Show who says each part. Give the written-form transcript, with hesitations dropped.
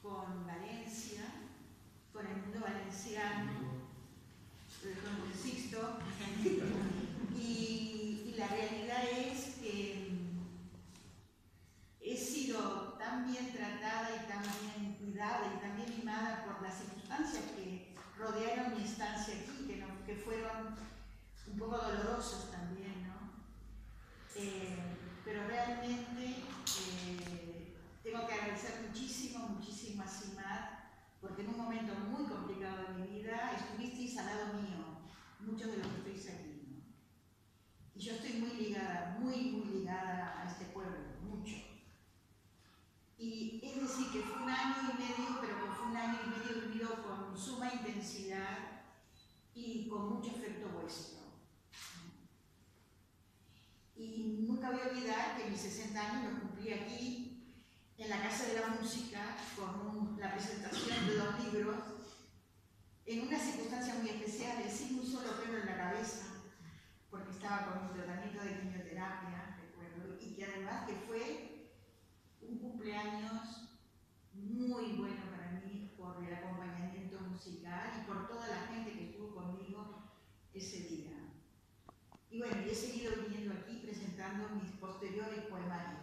Speaker 1: con Valencia, con el mundo valenciano, con el Sixto, y la realidad es que he sido tan bien tratada y tan bien cuidada y tan bien mimada por las circunstancias que rodearon mi estancia aquí, que fueron un poco dolorosos también, ¿no? Pero realmente tengo que agradecer muchísimo a CIMAD, porque en un momento muy complicado de mi vida estuvisteis al lado mío, muchos de los que estáis aquí, ¿no? Y yo estoy muy ligada a este pueblo, mucho. Y es decir, que fue un año y medio, pero que fue un año y medio vivido con suma intensidad y con mucho afecto vuestro. Y nunca voy a olvidar que mis 60 años los cumplí aquí, en la Casa de la Música, con la presentación de 2 libros, en una circunstancia muy especial, sin un solo pelo en la cabeza, porque estaba con un tratamiento de quimioterapia, recuerdo, y que además que fue un cumpleaños muy bueno para mí por el acompañamiento musical y por toda la gente que estuvo conmigo ese día. Y bueno, y he seguido viniendo aquí presentando mis posteriores poemarios.